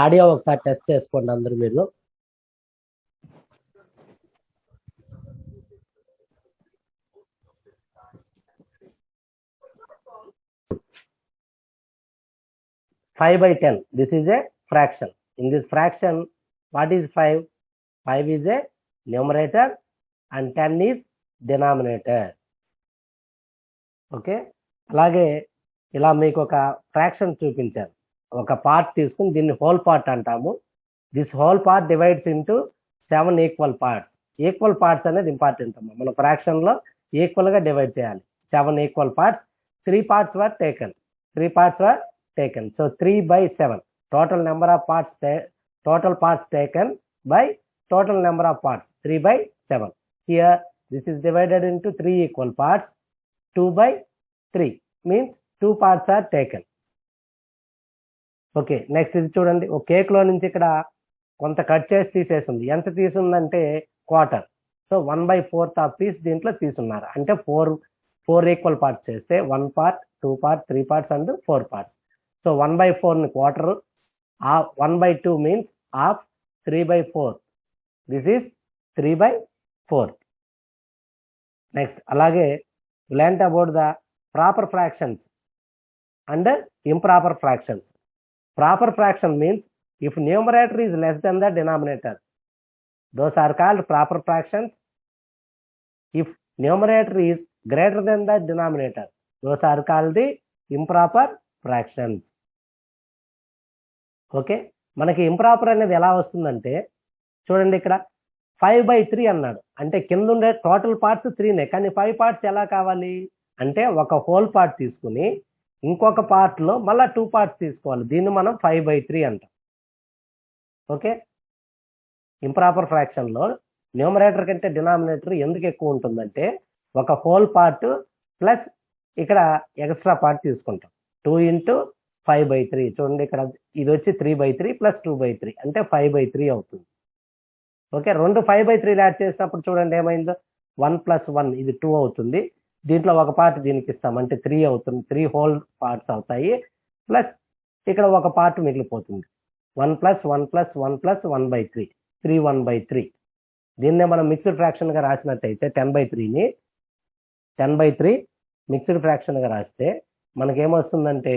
Audio ఒకసారి test చేసుకోండి అందరూ మీరు. Five by 10. This is a fraction. In this fraction, what is 5? 5 is a numerator and 10 is denominator. Okay, అలాగే ఇలా మీకు ఒక ఫ్రాక్షన్ చూపించాను. ఒక పార్ట్ తీసుకుని దీన్ని హోల్ పార్ట్ అంటాము. This whole part divides into 7 equal parts. Equal parts అనేది ఇంపార్టెంట్ అమ్మా. మన ఫ్రాక్షన్లో ఈక్వల్గా డివైడ్ చేయాలి. 7 equal parts. 3 parts were taken. 3 parts were taken. So 3 by 7. Total number of parts, total parts taken by total number of parts. 3 by 7. Here this is divided into 3 equal parts. 2 by 3 means 2 parts are taken. Okay, next ఇది చూడండి. ఒక కేక్లో నుంచి ఇక్కడ కొంత cut చేసి తీసేసింది. ఎంత తీసుందంటే quarter. So 1/4 of piece దీంట్లో తీసున్నారు. అంటే 4 ఈక్వల్ పార్ట్స్ చేస్తే 1 part, 2 part, 3 parts and 4 parts. So 1/4 quarter. 1/2 means half. 3/4 this is 3/4. Next అలాగే learnt about the proper fractions and improper fractions. Proper fraction means if numerator is less than the denominator, those are called proper fractions. If numerator is greater than the denominator, those are called the improper fractions. Okay, మనకి improper అనేది ఎలా వస్తుందంటే చూడండి, ఇక్కడ 5/3 అన్నాడు. అంటే కింద ఉండే టోటల్ పార్ట్స్ 3నే, కానీ 5 parts ఎలా కావాలి అంటే ఒక హోల్ పార్ట్ తీసుకుని ఇంకొక పార్ట్లో మళ్ళీ 2 parts తీసుకోవాలి. దీన్ని మనం 5/3 అంటాం. ఓకే, ఇంప్రాపర్ ఫ్రాక్షన్లో న్యూమరేటర్ కంటే డినామినేటర్ ఎందుకు ఎక్కువ ఉంటుందంటే ఒక హోల్ పార్ట్ ప్లస్ ఇక్కడ ఎక్స్ట్రా పార్ట్ తీసుకుంటాం. 2 into 5/3. చూడండి, ఇక్కడ ఇది వచ్చి 3/3 ప్లస్ 2/3 అంటే 5/3 అవుతుంది. ఓకే, రెండు 5/3 యాడ్ చేసినప్పుడు చూడండి ఏమైందో. 1 + 1 ఇది 2 అవుతుంది. దీంట్లో ఒక పార్ట్ దీనికి ఇస్తాం అంటే 3 అవుతుంది. 3 హోల్ పార్ట్స్ అవుతాయి. ప్లస్ ఇక్కడ ఒక పార్ట్ మిగిలిపోతుంది. 1 + 1 + 1 + 1/3 3 1/3. దీన్నే మనం మిక్స్డ్ ఫ్రాక్షన్గా రాసినట్టయితే 10/3ని 10/3 మిక్స్డ్ ఫ్రాక్షన్గా రాస్తే మనకేమొస్తుందంటే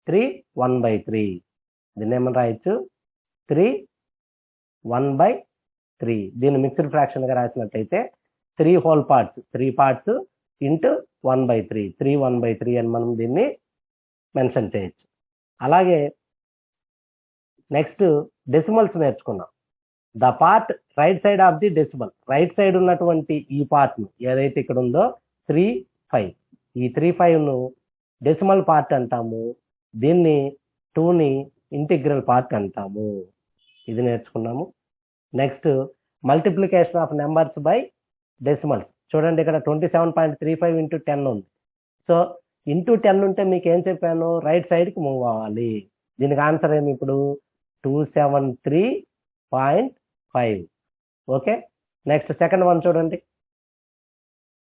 3 1/3. దీన్ని ఏమని రాయొచ్చు 3 1/3. దీన్ని మిక్స్డ్ ఫ్రాక్షన్గా రాసినట్టయితే 3 హోల్ పార్ట్స్ 3 parts ఇంటూ 1/3 3 1/3 అని మనం దీన్ని మెన్షన్ చేయొచ్చు. అలాగే నెక్స్ట్ డెసిమల్స్ నేర్చుకున్నాం. The part right side of the decimal, right side ఉన్నటువంటి ఈ పార్ట్ను ఏదైతే ఇక్కడ ఉందో 3 5, ఈ 3 5ను డెసిమల్ పార్ట్ అంటాము. దీన్ని 2ని ఇంటిగ్రల్ పార్ట్ అంటాము. ఇది నేర్చుకున్నాము. Next multiplication of numbers by decimals. చూడండి, ఇక్కడ 27.35 into 10 ఉంది. సో ఇంటూ 10 ఉంటే మీకు ఏం చెప్పాను, రైట్ సైడ్కి మూవ్ అవ్వాలి. దీనికి ఆన్సర్ ఏమి ఇప్పుడు 273.5. ఓకే, నెక్స్ట్ సెకండ్ వన్ చూడండి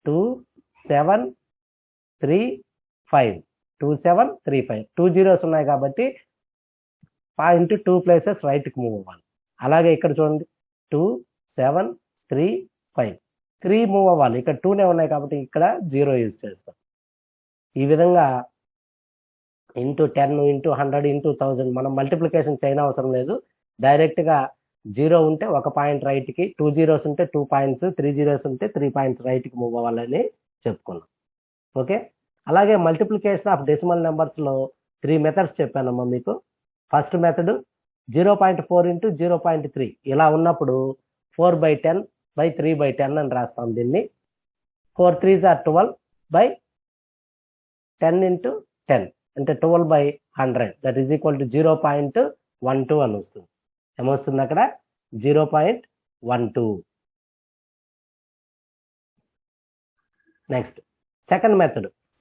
2735 2735 2 zeros ఉన్నాయి కాబట్టి 2 places రైట్కి మూవ్ అవ్వాలి. అలాగే ఇక్కడ చూడండి 2735 3 మూవ్ అవ్వాలి. ఇక్కడ 2నే ఉన్నాయి కాబట్టి ఇక్కడ 0 యూజ్ చేస్తాం. ఈ విధంగా ఇంటూ 10 ఇంటూ 100 ఇంటూ 1000 మనం మల్టిప్లికేషన్ చేయని అవసరం లేదు. డైరెక్ట్గా 0 ఉంటే 1 పాయింట్ రైట్కి, 2 zeros ఉంటే 2 points, 3 zeros ఉంటే 3 points రైట్కి మూవ్ అవ్వాలని చెప్పుకున్నాం. ఓకే, అలాగే మల్టిప్లికేషన్ ఆఫ్ డెసిమల్ నెంబర్స్లో 3 మెథడ్స్ చెప్పానమ్మా మీకు. ఫస్ట్ మెథడ్ 0.4 into 0.3 ఇలా ఉన్నప్పుడు 4/10 by 3/10 అని రాస్తాం. దీన్ని 4 3s are 12 by 10 into 10 అంటే 12/100 దట్ ఈజ్ ఈక్వల్ టు 0.12 అని వస్తుంది. ఏమొస్తుంది అక్కడ 0.12. నెక్స్ట్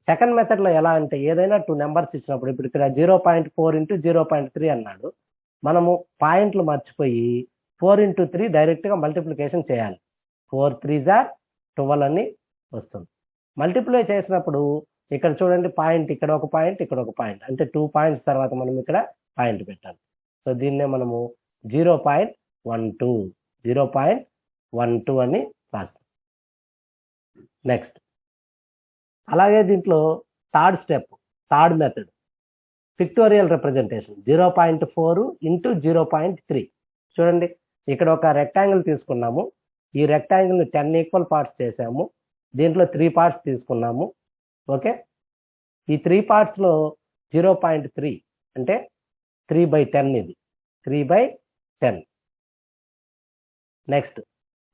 సెకండ్ మెథడ్లో ఎలా అంటే ఏదైనా 2 నెంబర్స్ ఇచ్చినప్పుడు ఇప్పుడు ఇక్కడ 0.4 into 0.3 అన్నాడు. మనము పాయింట్లు మర్చిపోయి 4 into 3 డైరెక్ట్గా మల్టిప్లికేషన్ చేయాలి. 4 3s are 12 అని వస్తుంది. మల్టిప్లై చేసినప్పుడు ఇక్కడ చూడండి పాయింట్, ఇక్కడ ఒక పాయింట్, ఇక్కడ ఒక పాయింట్, అంటే 2 పాయింట్స్ తర్వాత మనం ఇక్కడ పాయింట్ పెట్టాలి. సో దీన్నే మనము 0.12 0.12 అని రాస్తాం. నెక్స్ట్ అలాగే దీంట్లో third method pictorial representation 0.4 into 0.3. చూడండి ఇక్కడ ఒక రెక్టాంగిల్ తీసుకున్నాము, ఈ రెక్టాంగిల్ని 10 ఈక్వల్ పార్ట్స్ చేసాము, దీంట్లో 3 పార్ట్స్ తీసుకున్నాము. ఓకే, ఈ 3 పార్ట్స్లో 0.3 అంటే 3/10, ఇది 3/10. నెక్స్ట్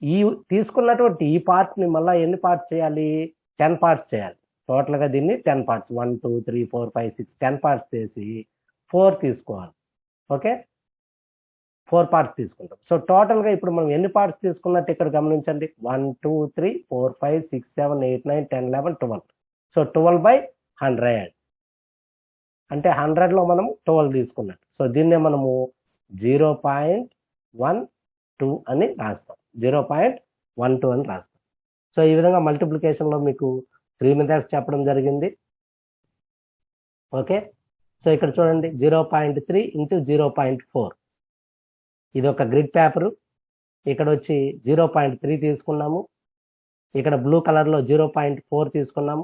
ఈ తీసుకున్నటువంటి ఈ పార్ట్ని మళ్ళీ ఎన్ని పార్ట్స్ చేయాలి? 10 పార్ట్స్ చేయాలి. టోటల్గా దీన్ని 10 పార్ట్స్ 1 2 3 4 5 6 10 పార్ట్స్ చేసి 4 తీసుకోవాలి. ఓకే, 4 పార్ట్స్ తీసుకుంటాం. సో టోటల్గా ఇప్పుడు మనం ఎన్ని పార్ట్స్ తీసుకున్నట్టు ఇక్కడ గమనించండి, 1 2 3 4 5 6 7 8 9 10 11 12. సో 12/100 అంటే 100లో మనం 12 తీసుకున్నట్టు. సో దీన్నే మనము 0.12 అని రాస్తాం, 0.12 అని రాస్తాం. సో ఈ విధంగా మల్టిప్లికేషన్లో మీకు 3 మెథడ్స్ చెప్పడం జరిగింది. ఓకే, సో ఇక్కడ చూడండి 0.3 ఇంటూ 0.4, ఇది ఒక గ్రిడ్ పేపరు. ఇక్కడ వచ్చి 0.3 తీసుకున్నాము, ఇక్కడ బ్లూ కలర్లో 0.4 తీసుకున్నాము.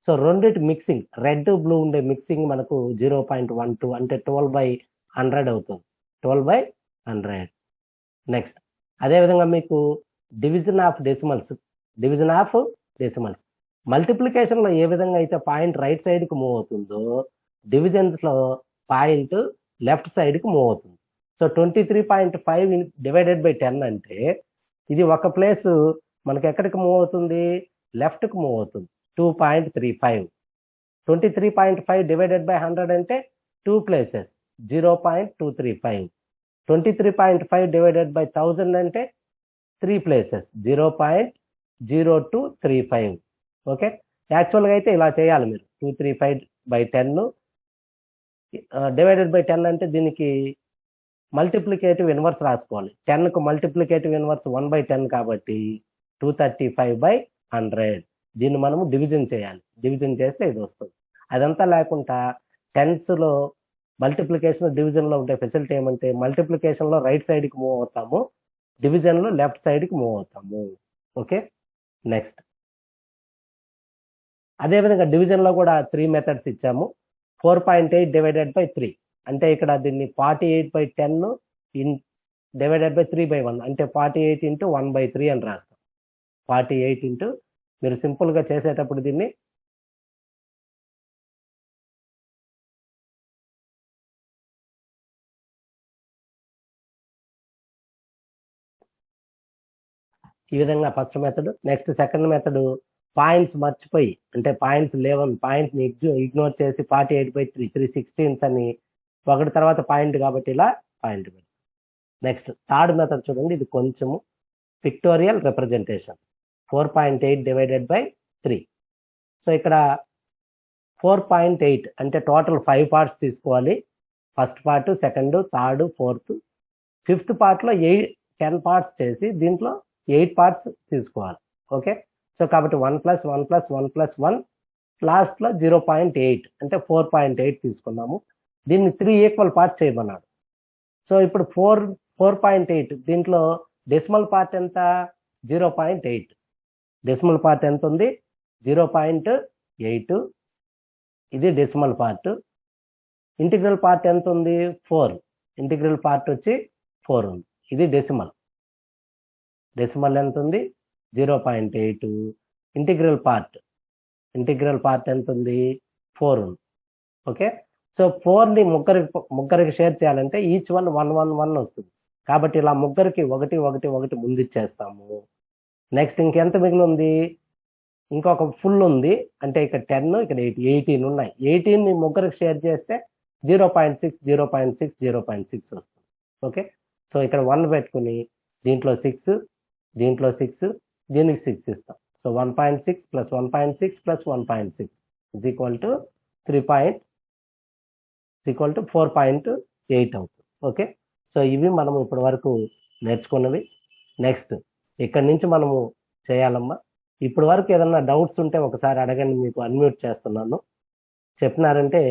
సో రెండిటి మిక్సింగ్, రెడ్ బ్లూ ఉండే మిక్సింగ్ మనకు 0.12 అంటే 12/100 అవుతుంది, 12/100. నెక్స్ట్ అదేవిధంగా మీకు డివిజన్ ఆఫ్ డెసిమల్స్ మల్టిప్లికేషన్లో ఏ విధంగా అయితే పాయింట్ రైట్ సైడ్కి మూవ్ అవుతుందో, డివిజన్స్లో పాయింట్ లెఫ్ట్ సైడ్కి మూవ్ అవుతుంది. సో 23.5 డివైడెడ్ బై 10 అంటే ఇది ఒక ప్లేస్ మనకి ఎక్కడికి మూవ్ అవుతుంది? లెఫ్ట్కి మూవ్ అవుతుంది, 2.35. 23.5 డివైడెడ్ బై 100 అంటే 2 ప్లేసెస్, 0.235. 23.5 డివైడెడ్ బై 1000 అంటే 3 ప్లేసెస్, 0.0235. ఓకే, యాక్చువల్గా అయితే ఇలా చేయాలి మీరు, 235/10 డివైడెడ్ బై 10 అంటే దీనికి మల్టిప్లికేటివ్ ఇన్వర్స్ రాసుకోవాలి. 10కు మల్టిప్లికేటివ్ ఇన్వర్స్ 1/10 కాబట్టి 235/100. దీన్ని మనము డివిజన్ చేయాలి, డివిజన్ చేస్తే ఇది వస్తుంది. అదంతా లేకుండా టెన్స్లో మల్టిప్లికేషన్ డివిజన్లో ఉండే ఫెసిలిటీ ఏమంటే మల్టిప్లికేషన్లో రైట్ సైడ్కి మూవ్ అవుతాము, డివిజన్లో లెఫ్ట్ సైడ్కి మూవ్ అవుతాము. ఓకే, నెక్స్ట్ అదేవిధంగా డివిజన్లో కూడా 3 మెథడ్స్ ఇచ్చాము. 4.8 డివైడెడ్ బై 3 అంటే ఇక్కడ దీన్ని 48/10 డివైడెడ్ బై 3/1 అంటే 48 ఇంటూ 1/3 అని రాస్తాం. 48 ఇంటూ, మీరు సింపుల్గా చేసేటప్పుడు దీన్ని ఈ విధంగా first method. Next second method points మర్చిపోయి, అంటే పాయింట్స్ 11 పాయింట్స్ని ఇగ్నోర్ చేసి 48/3 3/16 అని ఒకటి తర్వాత పాయింట్ కాబట్టి ఇలా పాయింట్ పెడతాం. నెక్స్ట్ థర్డ్ మెథడ్ చూడండి, ఇది కొంచెము pictorial representation 4.8 divided by 3. So ఇక్కడ 4.8 అంటే టోటల్ 5 పార్ట్స్ తీసుకోవాలి. First part, second, third, fourth, fifth పార్ట్లో 10 పార్ట్స్ చేసి దీంట్లో 8 పార్ట్స్ తీసుకోవాలి. ఓకే, సో కాబట్టి 1 + 1 + 1 + 1 లాస్ట్లో 0.8 అంటే 4.8 తీసుకున్నాము. దీన్ని 3 ఈక్వల్ పార్ట్స్ చేయమన్నాడు. సో ఇప్పుడు 4.8 దీంట్లో డెసిమల్ పార్ట్ ఎంత? 0.8. డెసిమల్ పార్ట్ ఎంత ఉంది? 0.8. ఇది డెసిమల్ పార్ట్. ఇంటిగ్రల్ పార్ట్ ఎంత ఉంది? 4. ఇంటిగ్రల్ పార్ట్ వచ్చి 4 ఉంది. ఇది డెసిమల్. డెసిమల్ ఎంత ఉంది? 0.8. ఇంటిగ్రల్ పార్ట్ ఎంత ఉంది? 4 ఉంది. ఓకే, సో 4ని ముగ్గురికి షేర్ చేయాలంటే ఈచ్ 1 1 1 1 వస్తుంది. కాబట్టి ఇలా ముగ్గురికి 1 1 1 ముందు ఇచ్చేస్తాము. నెక్స్ట్ ఇంకెంత మిగిలి ఉంది? ఇంకొక ఫుల్ ఉంది, అంటే ఇక్కడ 10, ఇక్కడ 18 ఉన్నాయి. 18ని ముగ్గురికి షేర్ చేస్తే 0.6 0.6 0.6 వస్తుంది. ఓకే, సో ఇక్కడ 1 పెట్టుకుని దీంట్లో 6, దీంట్లో 6, దీనికి 6 ఇస్తాం. సో 1.6 + 1.6 + 1.6 4.8 అవుతుంది. ఓకే, సో ఇవి మనం ఇప్పటి వరకు నేర్చుకున్నవి. నెక్స్ట్ ఇక్కడి నుంచి మనము చేయాలమ్మా ఇప్పుడు వరకు ఏదన్నా డౌట్స్ ఉంటే ఒకసారి అడగండి, మీకు అన్మ్యూట్ చేస్తున్నాను. చెప్పినారంటే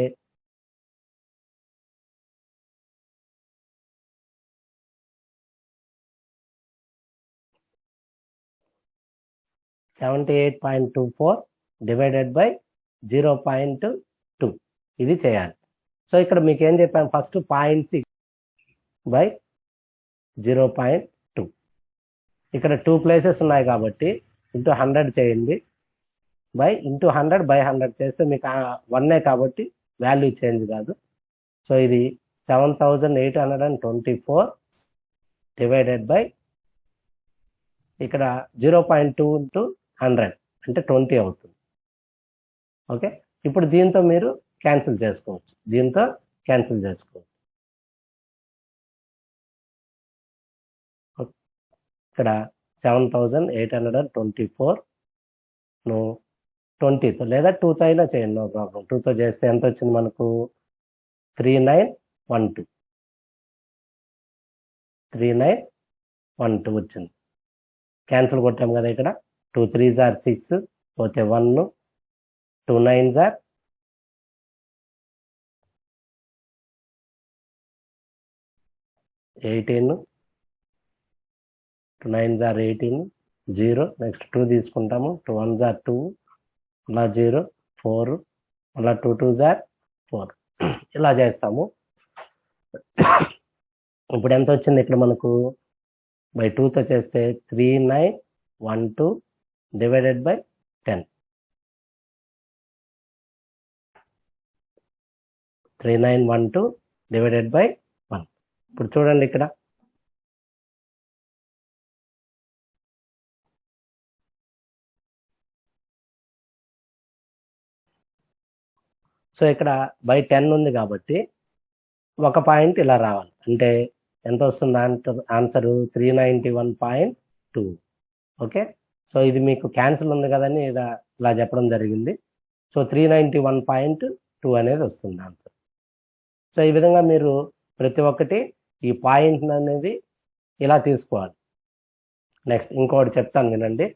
$78.24 డివైడెడ్ బై 0.2 ఇది చేయాలి. సో ఇక్కడ మీకు ఏం చెప్పాను, ఫస్ట్ 0.6 బై 0.2. ఇక్కడ 2 ప్లేసెస్ ఉన్నాయి కాబట్టి ఇంటూ 100 చేయండి, బై ఇంటూ 100 బై 100 చేస్తే మీకు 1 కాబట్టి వాల్యూ చేంజ్ కాదు. సో ఇది 7824 డివైడెడ్ బై ఇక్కడ 0.2 ఇంటూ 100 అంటే 20 అవుతుంది. ఓకే, ఇప్పుడు దీంతో మీరు క్యాన్సిల్ చేసుకోవచ్చు, దీంతో క్యాన్సిల్ చేసుకోవచ్చు. ఇక్కడ 7824 నువ్వు 20తో లేదా 2తో అయినా చేయండి, నో ప్రాబ్లం. 2తో చేస్తే ఎంత వచ్చింది మనకు? 3912 వచ్చింది. క్యాన్సిల్ కొట్టాం కదా ఇక్కడ. 2 3s are 6 పోతే 1, 2 9s are 18, 2 9s are 18, 0. Next 2 తీసుకుంటాము, 2 1s are 2, అలా 0, 4, అలా 2 2s are 4. ఇలా చేస్తాము. ఇప్పుడు ఎంత వచ్చింది ఇక్కడ మనకు? బై 2తో చేస్తే 3912 డివైడెడ్ బై 10. 3912 divided by 1. ఇప్పుడు చూడండి ఇక్కడ సో ఇక్కడ బై 10 ఉంది కాబట్టి ఒక పాయింట్ ఇలా రావాలి. అంటే ఎంత వస్తుంది ఆన్సర్? 391.2. ఓకే, సో ఇది మీకు క్యాన్సిల్ ఉంది కదని ఇలా చెప్పడం జరిగింది. సో 391.2 అనేది వస్తుంది ఆన్సర్. సో ఈ విధంగా మీరు ప్రతి ఒక్కటి ఈ పాయింట్ అనేది ఇలా తీసుకోవాలి. నెక్స్ట్ ఇంకోటి చెప్తాను వినండి.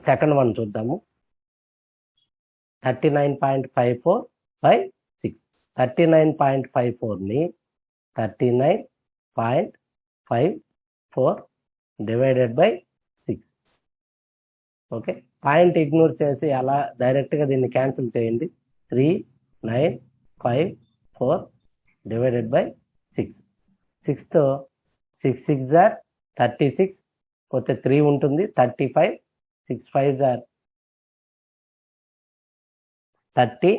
సెకండ్ వన్ చూద్దాము. 39.54 by 6. 39.54ని 39.54 divided by 6. Okay, point ignore చేసి అలా డైరెక్ట్గా దీన్ని క్యాన్సిల్ చేయండి. 3954 డివైడెడ్ బై 6. 6తో 6 6s are 36 పోతే 3 ఉంటుంది, 35, 6 5s are 30.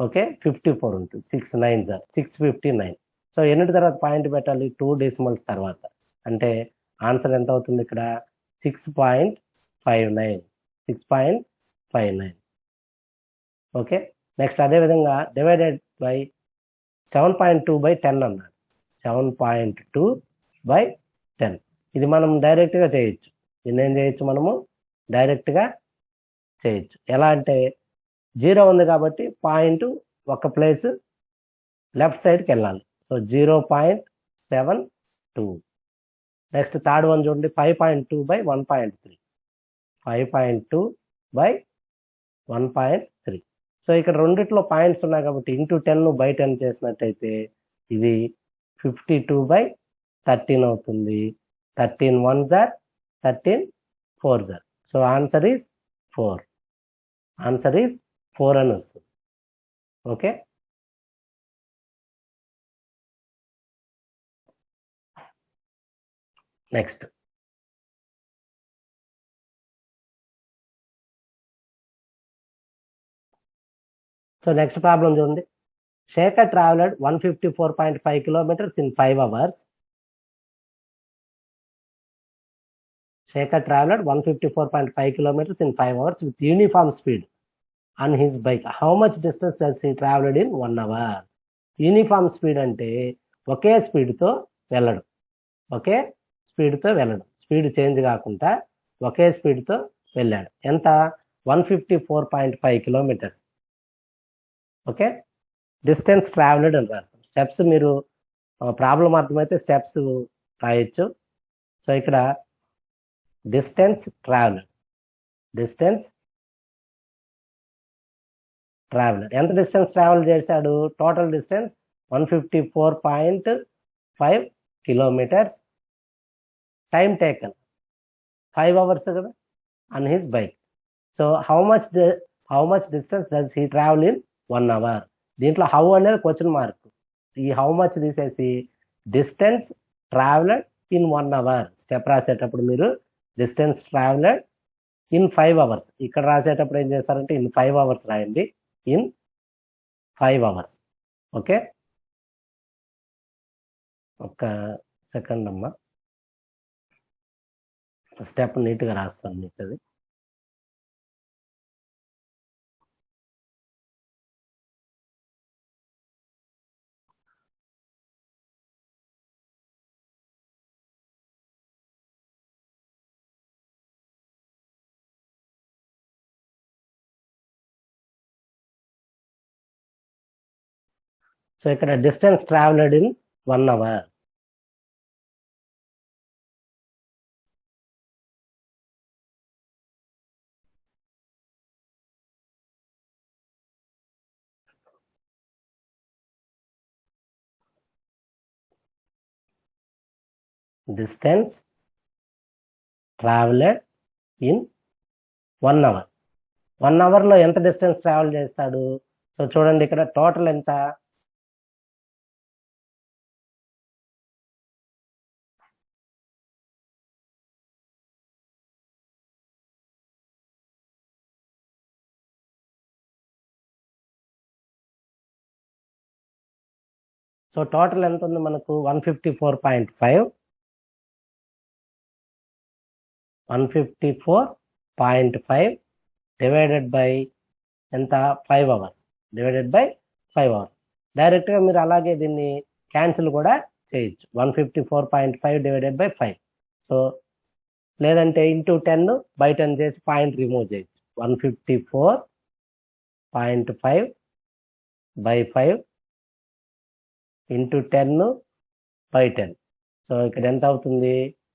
ఓకే, 54 ఉంటుంది, 6 9s are 659. సో ఎన్నిటి తర్వాత పాయింట్ పెట్టాలి? 2 డెసిమల్స్ తర్వాత. అంటే ఆన్సర్ ఎంత అవుతుంది ఇక్కడ? 6.59. 6.59. ఓకే, నెక్స్ట్ అదేవిధంగా డివైడెడ్ బై 7.2 బై 10 అన్నాడు. 7.2 బై 10 ఇది మనం డైరెక్ట్గా చేయొచ్చు. దీన్ని ఏం చేయొచ్చు? మనము డైరెక్ట్గా చేయొచ్చు. ఎలా అంటే 0 ఉంది కాబట్టి పాయింట్ ఒక ప్లేస్ లెఫ్ట్ సైడ్కి వెళ్ళాలి. సో 0.72. నెక్స్ట్ థర్డ్ వన్ చూడండి, 5.2 బై 1.3. 5.2 బై 1.3. సో ఇక్కడ రెండిట్లో పాయింట్స్ ఉన్నాయి కాబట్టి ఇంటూ 10 బై 10 చేసినట్టయితే ఇది 52 బై 13 అవుతుంది. 13 1s are 13 4s are. So answer is 4. Answer is 4 అని వస్తుంది. Okay, next so next problem చూడండి. Shekhar travelled 154.5 kilometres in 5 hours. Shekhar traveled 154.5 kilometers in 5 hours with uniform speed on his bike. How much distance does he traveled in 1 hour? Uniform speed అంటే ఒకే స్పీడ్తో వెళ్ళడం, ఒకే స్పీడ్తో వెళ్ళడం, speed change కాకుండా ఒకే స్పీడ్తో వెళ్ళాడు. ఎంత? 154.5 కిలోమీటర్స్. ఓకే, డిస్టెన్స్ ట్రావెల్డ్ అని రాస్తాం. స్టెప్స్ మీరు ప్రాబ్లం అర్థమైతే స్టెప్స్ రాయొచ్చు. సో ఇక్కడ డిస్టెన్స్ ట్రావెల్ ఎంత డిస్టెన్స్ ట్రావెల్ చేశాడు? Total distance 154.5 kilometres. Time taken 5 hours కదా on his bike. So how much distance does he travel in 1 hour? దీంట్లో హౌ అనేది క్వశ్చన్ మార్క్. ఈ హౌ మచ్ తీసేసి distance travelled in 1 hour. Step రాసేటప్పుడు మీరు distance travelled in 5 hours, ఇక్కడ రాసేటప్పుడు ఏం చేస్తారంటే ఇన్ 5 అవర్స్ రాయండి. In 5 hours. ఓకే, ఒక సెకండ్ అమ్మా, స్టెప్ నీట్గా రాస్తాను మీకు అది. సో ఇక్కడ distance travelled in 1 hour. Distance travelled in 1 hour. 1 అవర్లో ఎంత డిస్టెన్స్ ట్రావెల్ చేస్తాడు? సో చూడండి ఇక్కడ టోటల్ ఎంత? సో టోటల్ ఎంత ఉంది మనకు? 154.5 డివైడెడ్ బై ఎంత? 5 అవర్స్ డివైడెడ్ బై 5 అవర్స్. డైరెక్ట్గా మీరు అలాగే దీన్ని క్యాన్సిల్ కూడా చేయొచ్చు. 154.5 డివైడెడ్ బై 5. సో లేదంటే ఇంటూ 10 బై 10 చేసి పాయింట్ రిమూవ్ చేయొచ్చు. 154.5 బై 5 ఇంటూ 10 బై 10. సో ఇక్కడ ఎంత అవుతుంది?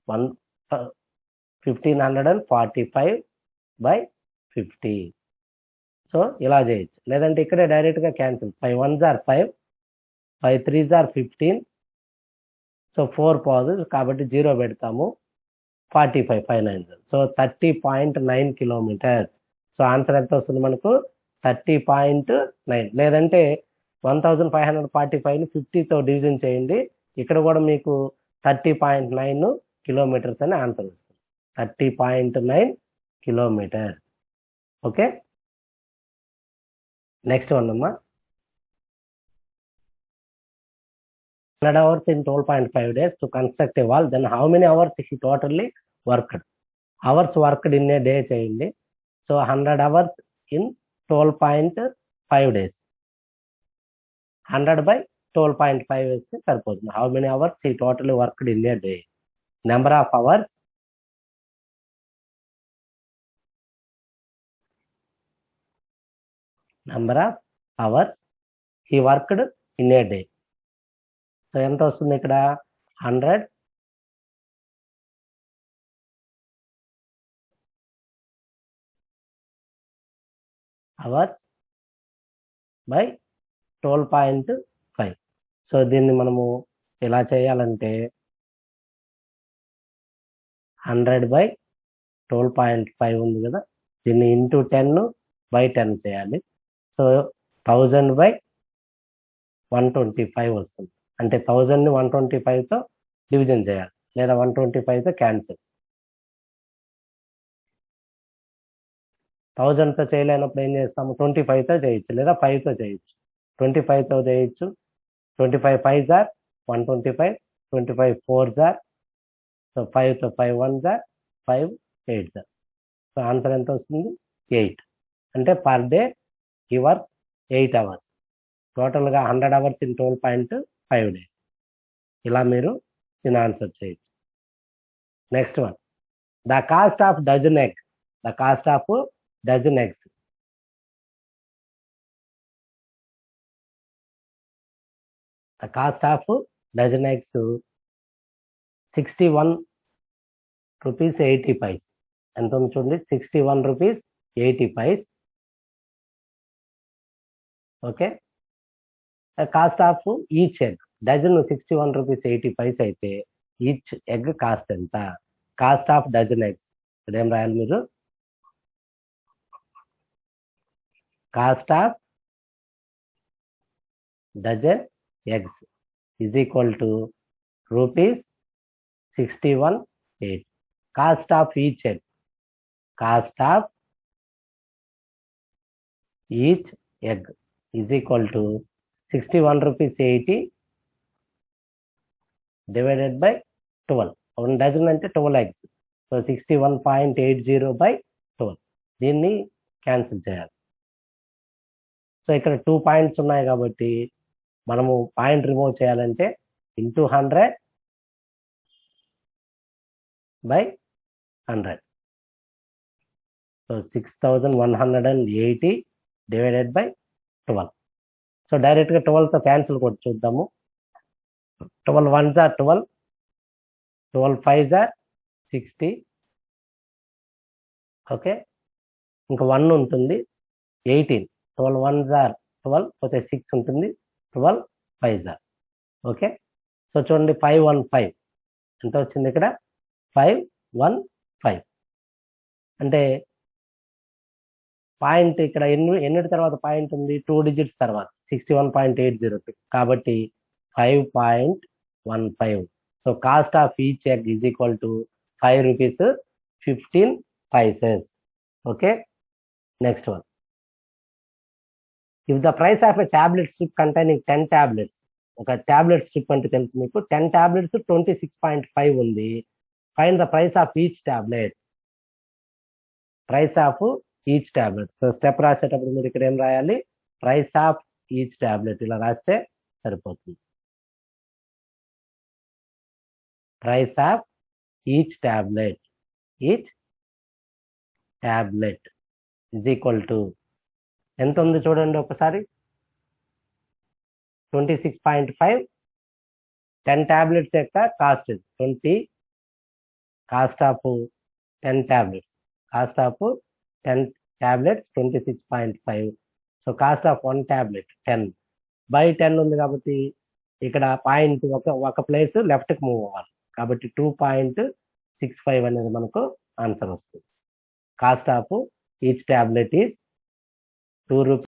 1545 బై 50. సో ఇలా చేయొచ్చు. లేదంటే ఇక్కడే డైరెక్ట్గా cancel. 5 1s are 5, 5 3s are 15. So 4 positive కాబట్టి 0 పెడతాము. 45 5 9. So 30.9 kilometres. సో ఆన్సర్ ఎంత వస్తుంది మనకు? 30.9. లేదంటే 1545ని 50తో డివిజన్ చేయండి. ఇక్కడ కూడా మీకు 30.9 కిలోమీటర్స్ అని ఆన్సర్ వస్తుంది. 30.9 కిలోమీటర్స్. ఓకే, నెక్స్ట్ వన్ అమ్మా. 100 hours in 12.5 days to construct a wall, then how many hours he totally worked? Hours worked in a day చేయండి. So 100 hours in 12.5 days. 100 by 12.5 వేస్తే సరిపోతుంది. How many hours he totally worked in a day? Number of hours, he worked in a day. So ఎంత వస్తుంది ఇక్కడ? 100 hours by 12.5. So దీన్ని మనము ఎలా చేయాలంటే 100 by 12.5 ఉంది కదా, దీన్ని ఇంటూ 10 by 10 చేయాలి. సో 1000 by 125 వస్తుంది. అంటే 1000ని 125తో డివిజన్ చేయాలి, లేదా 125తో క్యాన్సిల్. 1000తో చేయలేనప్పుడు ఏం చేస్తాము? 25తో చేయొచ్చు, లేదా 5తో చేయొచ్చు. 25తో చేయొచ్చు. 25 5s are 125, 25 4s are, so 5తో 5 1s are, 5 8s are. So answer ఎంత వస్తుంది? 8. అంటే per day he works 8 hours. టోటల్గా 100 hours in 12.5 days. ఇలా మీరు దీని ఆన్సర్ చేయొచ్చు. Next one, the cost of dozen egg. The cost of dozen eggs. The cost of dozen eggs 61 rupees 80 paise. ఎంత ఉంది చూడండి, 61 rupees 80 paise. Okay, cost of each egg dozen 61 rupees 80 paise అయితే each egg cost ఎంత? Cost of dozen eggs ఇక్కడ ఏం రాయాలి మీరు? Cost of dozen eggs is equal to rupees 61.80. Cost of each egg, cost of each egg is equal to 61 rupees 80 divided by 12. 1 dozen అంటే 12 eggs. So 61.80 by 12. దీన్ని cancel చేయాలి. So ఇక్కడ 2 points ఉన్నాయి కాబట్టి మనము పాయింట్ రిమూవ్ చేయాలంటే into 100 by 100. So 6180 divided by 12. So డైరెక్ట్గా 12తో cancel కొట్టి చూద్దాము. 12 1s are 12, 12 5s are 60. Okay, ఇంకా 1 ఉంటుంది 18. 12 1s are 12, పోతే 6 ఉంటుంది, 12 5s are. ఓకే, సో చూడండి 515 ఎంత వచ్చింది ఇక్కడ? 515 అంటే పాయింట్ ఇక్కడ ఎన్నిటి తర్వాత పాయింట్ ఉంది? 2 డిజిట్స్ తర్వాత 61.80. కాబట్టి 5.15. So cost of each egg is equal to 5 rupees 15 Pisces. Okay, next one. If the price of a tablet strip containing 10 tablets, ఒక టాబ్లెట్ స్ట్రిప్ అంటే తెలుసు మీకు, 10 టాబ్లెట్స్ 26.5 ఉంది. Find the price of each tablet. Price of each tablet. So step రాసేటప్పుడు మీరు ఇక్కడ ఏం రాయాలి? ప్రైస్ ఆఫ్ ఈచ్ టాబ్లెట్ ఇలా రాస్తే సరిపోతుంది. Price of each tablet, each tablet is equal to ఎంత ఉంది చూడండి ఒకసారి, 26.5. 10 టాబ్లెట్స్ యొక్క cost 20. Cost of 10 tablets, cost of 10 tablets 26.5. So cost of 1 tablet 10 by 10 ఉంది కాబట్టి ఇక్కడ పాయింట్ ఒక ప్లేస్ లెఫ్ట్కి మూవ్ అవ్వాలి కాబట్టి 2.65 అనేది మనకు ఆన్సర్ వస్తుంది. Cost of each tablet is 2 rupees.